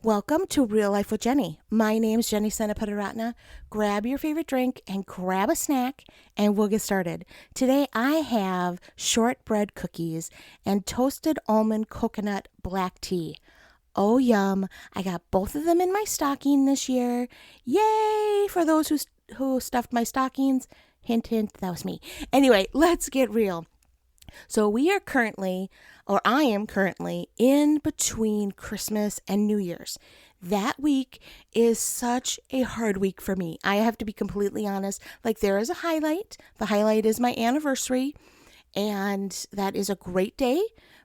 Welcome to Real Life with Jenny. My name's Jenny Senapatiratna. Grab your favorite drink and grab a snack and we'll get started. Today I have shortbread cookies and toasted almond coconut black tea. Oh, yum. I got both of them in my stocking this year. Yay for those who stuffed my stockings. Hint, hint, that was me. Anyway, let's get real. So I am currently in between Christmas and New Year's. That week is such a hard week for me. I have to be completely honest. Like, there is a highlight. The highlight is my anniversary, and that is a great day,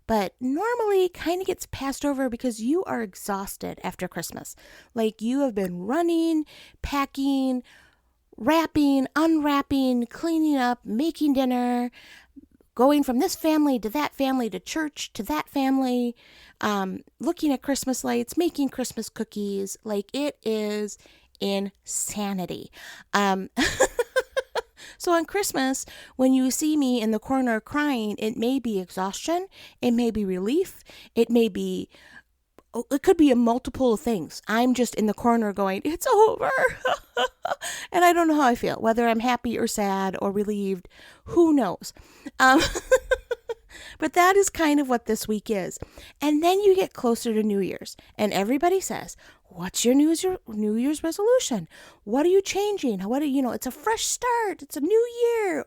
but normally kind of gets passed over because you are exhausted after Christmas. Like, you have been running, packing, wrapping, unwrapping, cleaning up, making dinner, going from this family to church to that family, looking at Christmas lights, making Christmas cookies. Like, it is insanity. So on Christmas, when you see me in the corner crying, it may be exhaustion, it may be relief, it could be a multiple of things. I'm just in the corner going, it's over. And I don't know how I feel, whether I'm happy or sad or relieved, who knows? But that is kind of what this week is. And then you get closer to New Year's and everybody says, what's your New Year's resolution? What are you changing? It's a fresh start. It's a new year.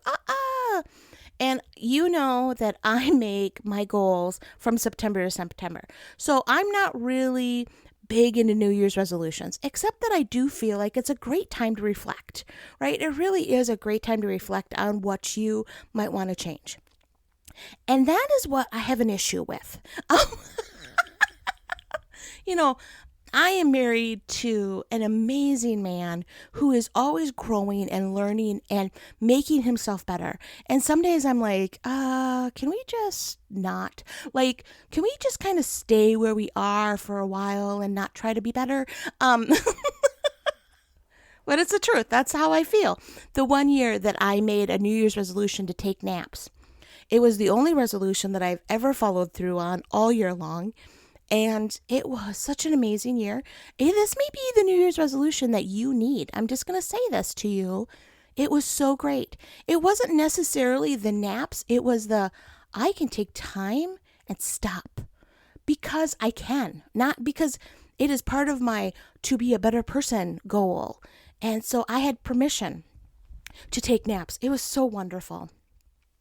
And you know that I make my goals from September to September. So I'm not really big into New Year's resolutions, except that I do feel like it's a great time to reflect, right? It really is a great time to reflect on what you might want to change. And that is what I have an issue with. I am married to an amazing man who is always growing and learning and making himself better. And some days I'm like, can we just not? Like, can we just kind of stay where we are for a while and not try to be better? But it's the truth. That's how I feel. The one year that I made a New Year's resolution to take naps, it was the only resolution that I've ever followed through on all year long. And it was such an amazing year. This may be the New Year's resolution that you need. I'm just going to say this to you. It was so great. It wasn't necessarily the naps. It was I can take time and stop because I can, not because it is part of my to be a better person goal. And so I had permission to take naps. It was so wonderful.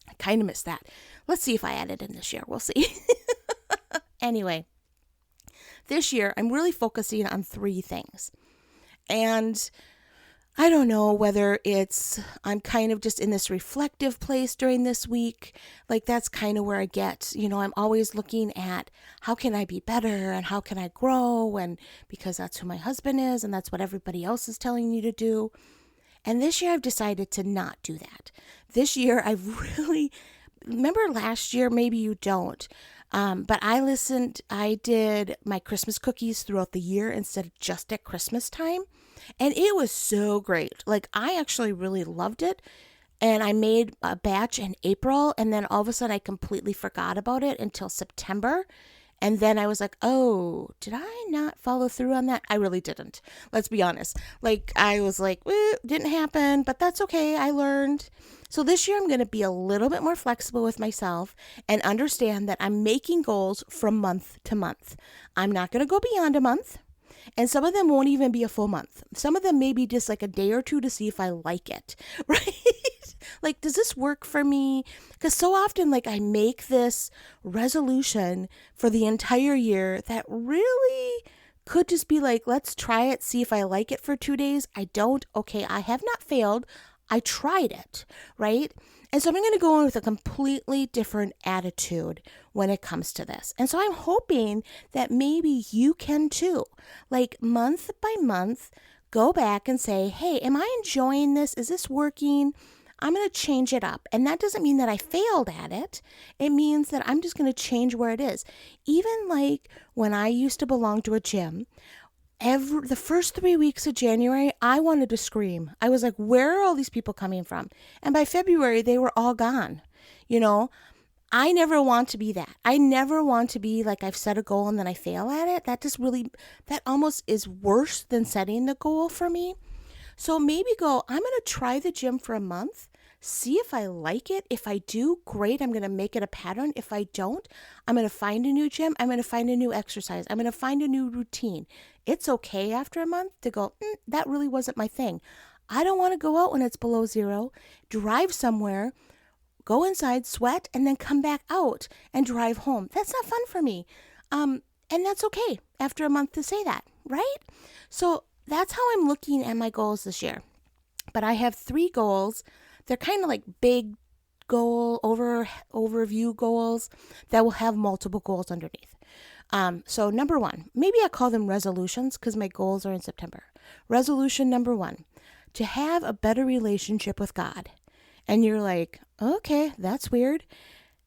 I kind of missed that. Let's see if I add it in this year. We'll see. Anyway. This year, I'm really focusing on 3 things. And I don't know whether I'm kind of just in this reflective place during this week. Like, that's kind of where I get, I'm always looking at how can I be better and how can I grow? And because that's who my husband is and that's what everybody else is telling you to do. And this year, I've decided to not do that. This year, remember last year, maybe you don't. But I did my Christmas cookies throughout the year instead of just at Christmas time. And it was so great. Like, I actually really loved it. And I made a batch in April, and then all of a sudden I completely forgot about it until September. And then I was like, oh, did I not follow through on that? I really didn't. Let's be honest. Like, I was like, didn't happen, but that's okay. I learned. So this year I'm going to be a little bit more flexible with myself and understand that I'm making goals from month to month. I'm not going to go beyond a month. And some of them won't even be a full month. Some of them may be just like a day or two to see if I like it, right? Like, does this work for me? Because so often, like, I make this resolution for the entire year that really could just be like, let's try it, see if I like it for 2 days. I don't. Okay, I have not failed. I tried it, right? And so I'm going to go in with a completely different attitude when it comes to this. And so I'm hoping that maybe you can too. Like, month by month, go back and say, hey, am I enjoying this? Is this working? I'm going to change it up. And that doesn't mean that I failed at it. It means that I'm just going to change where it is. Even like when I used to belong to a gym, the first 3 weeks of January, I wanted to scream. I was like, where are all these people coming from? And by February, they were all gone. I never want to be that. I never want to be like I've set a goal and then I fail at it. That almost is worse than setting the goal for me. So maybe I'm going to try the gym for a month, see if I like it. If I do, great. I'm going to make it a pattern. If I don't, I'm going to find a new gym. I'm going to find a new exercise. I'm going to find a new routine. It's okay after a month to go, that really wasn't my thing. I don't want to go out when it's below zero, drive somewhere, go inside, sweat, and then come back out and drive home. That's not fun for me. And that's okay after a month to say that, right? So that's how I'm looking at my goals this year. But I have 3 goals. They're kind of like big goal overview goals that will have multiple goals underneath. So number 1, maybe I call them resolutions because my goals are in September. Resolution number 1, to have a better relationship with God. And you're like, okay, that's weird.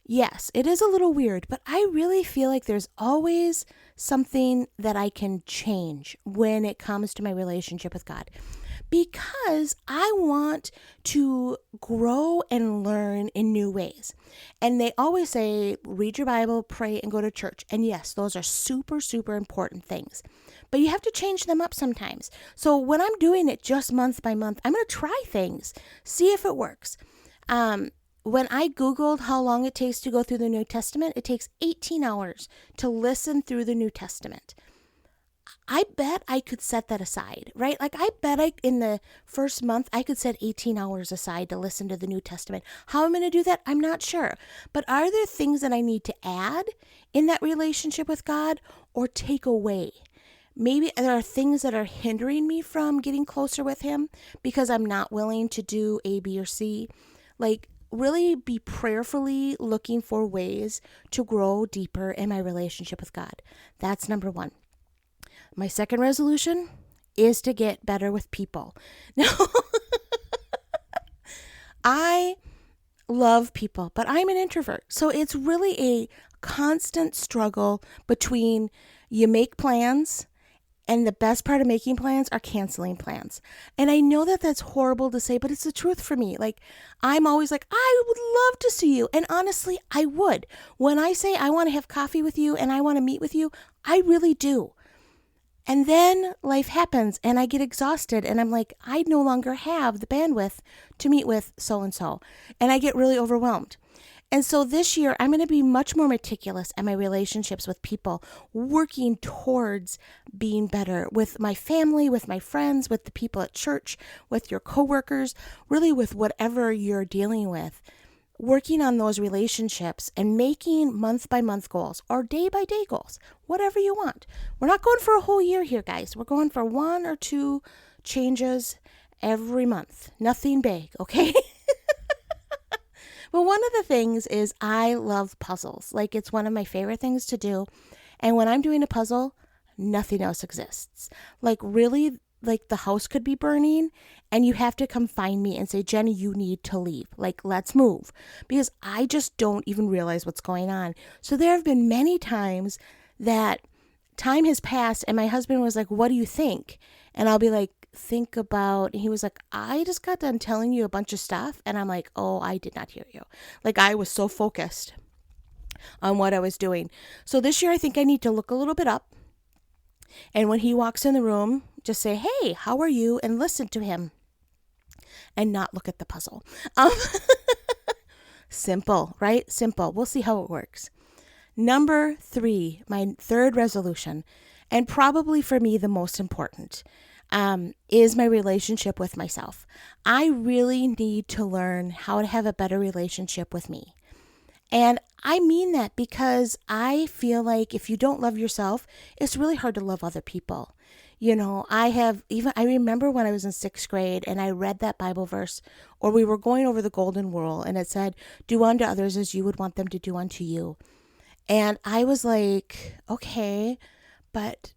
Yes, it is a little weird, but I really feel like there's always something that I can change when it comes to my relationship with God, because I want to grow and learn in new ways. And they always say, read your Bible, pray, and go to church. And yes, those are super, super important things, but you have to change them up sometimes. So when I'm doing it just month by month, I'm going to try things, see if it works. When I Googled how long it takes to go through the New Testament, it takes 18 hours to listen through the New Testament. I bet I could set that aside, right? Like I bet in the first month, I could set 18 hours aside to listen to the New Testament. How I'm going to do that, I'm not sure. But are there things that I need to add in that relationship with God or take away? Maybe there are things that are hindering me from getting closer with Him because I'm not willing to do A, B, or C. Like, really be prayerfully looking for ways to grow deeper in my relationship with God. That's number 1. My second resolution is to get better with people. Now, I love people, but I'm an introvert. So it's really a constant struggle between you make plans, and the best part of making plans are canceling plans. And I know that that's horrible to say, but it's the truth for me. Like, I'm always like, I would love to see you. And honestly, I would. When I say I want to have coffee with you and I want to meet with you, I really do. And then life happens and I get exhausted and I'm like, I no longer have the bandwidth to meet with so-and-so. And I get really overwhelmed. And so this year, I'm going to be much more meticulous at my relationships with people, working towards being better with my family, with my friends, with the people at church, with your coworkers, really with whatever you're dealing with. Working on those relationships and making month by month goals or day by day goals, whatever you want. We're not going for a whole year here, guys. We're going for 1 or 2 changes every month. Nothing big, okay? Well, one of the things is I love puzzles. Like, it's one of my favorite things to do. And when I'm doing a puzzle, nothing else exists. Like, really, like the house could be burning and you have to come find me and say, Jenny, you need to leave. Like, let's move. Because I just don't even realize what's going on. So there have been many times that time has passed and my husband was like, what do you think? And I'll be like, think about, and he was like, I just got done telling you a bunch of stuff. And I'm like, oh, I did not hear you. Like, I was so focused on what I was doing. So this year, I think I need to look a little bit up. And when he walks in the room, just say, hey, how are you? And listen to him and not look at the puzzle. Simple, right? Simple. We'll see how it works. Number 3, my third resolution, and probably for me the most important, is my relationship with myself. I really need to learn how to have a better relationship with me. And I mean that because I feel like if you don't love yourself, it's really hard to love other people. You know, I remember when I was in 6th grade and I read that Bible verse, or we were going over the golden rule, and it said, do unto others as you would want them to do unto you. And I was like, okay, but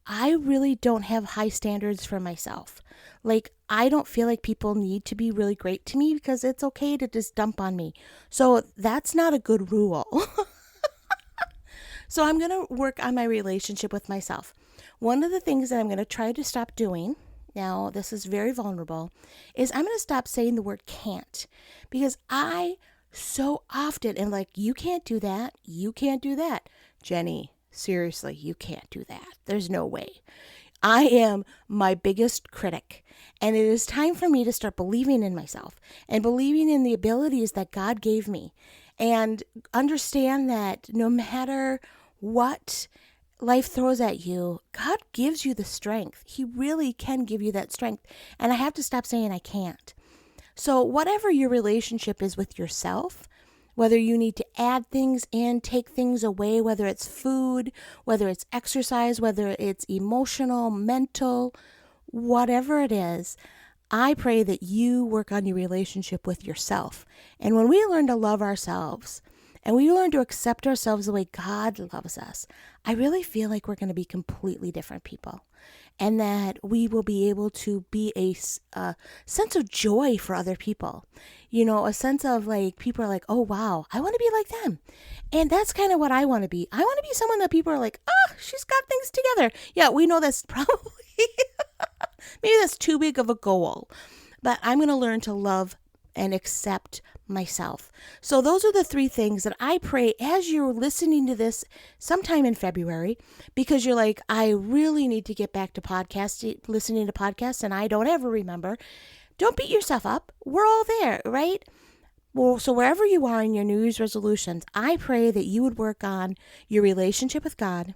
I really don't have high standards for myself. Like, I don't feel like people need to be really great to me because it's okay to just dump on me. So that's not a good rule. So I'm going to work on my relationship with myself. One of the things that I'm going to try to stop doing, now this is very vulnerable, is I'm going to stop saying the word can't, because I so often and like, you can't do that. You can't do that. Jenny, seriously, you can't do that. There's no way. I am my biggest critic, and it is time for me to start believing in myself and believing in the abilities that God gave me, and understand that no matter what life throws at you, God gives you the strength. He really can give you that strength. And I have to stop saying I can't. So, whatever your relationship is with yourself, whether you need to add things in, take things away, whether it's food, whether it's exercise, whether it's emotional, mental, whatever it is, I pray that you work on your relationship with yourself. And when we learn to love ourselves and we learn to accept ourselves the way God loves us, I really feel like we're going to be completely different people. And that we will be able to be a sense of joy for other people. You know, a sense of like, people are like, oh, wow, I want to be like them. And that's kind of what I want to be. I want to be someone that people are like, oh, she's got things together. Yeah, we know that's probably, maybe that's too big of a goal. But I'm going to learn to love and accept myself. So those are the three things that I pray as you're listening to this sometime in February, because you're like, I really need to get back to listening to podcasts, and I don't ever remember. Don't beat yourself up. We're all there, right? Well, so wherever you are in your New Year's resolutions, I pray that you would work on your relationship with God,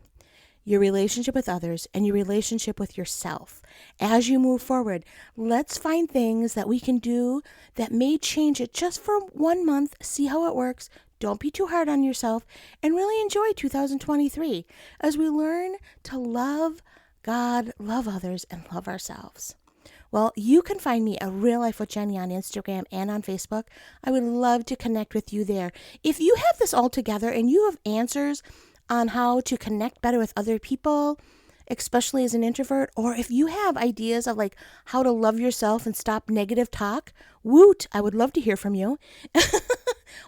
your relationship with others, and your relationship with yourself. As you move forward, let's find things that we can do that may change it just for 1 month, see how it works. Don't be too hard on yourself, and really enjoy 2023 as we learn to love God, love others, and love ourselves. Well, you can find me at Real Life with Jenny on Instagram and on Facebook. I would love to connect with you there. If you have this all together and you have answers on how to connect better with other people, especially as an introvert, or if you have ideas of like how to love yourself and stop negative talk, woot, I would love to hear from you.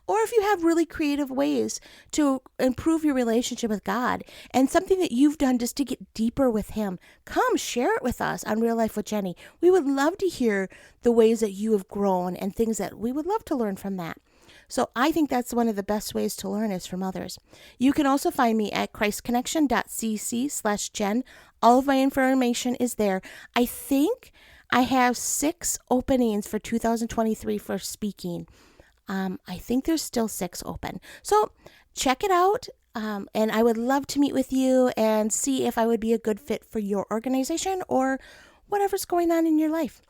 Or if you have really creative ways to improve your relationship with God and something that you've done just to get deeper with Him, come share it with us on Real Life with Jenny. We would love to hear the ways that you have grown and things that we would love to learn from that. So I think that's one of the best ways to learn is from others. You can also find me at christconnection.cc/Jen. All of my information is there. I think I have 6 openings for 2023 for speaking. I think there's still 6 open. So check it out. And I would love to meet with you and see if I would be a good fit for your organization or whatever's going on in your life.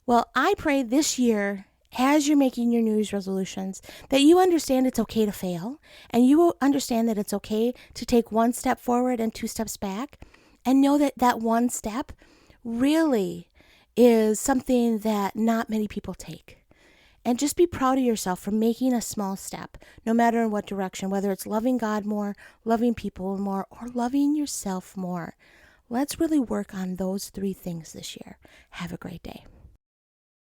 Well, I pray this year, as you're making your New Year's resolutions, that you understand it's okay to fail, and you will understand that it's okay to take 1 step forward and 2 steps back, and know that that 1 step really is something that not many people take. And just be proud of yourself for making a small step, no matter in what direction, whether it's loving God more, loving people more, or loving yourself more. Let's really work on those 3 things this year. Have a great day.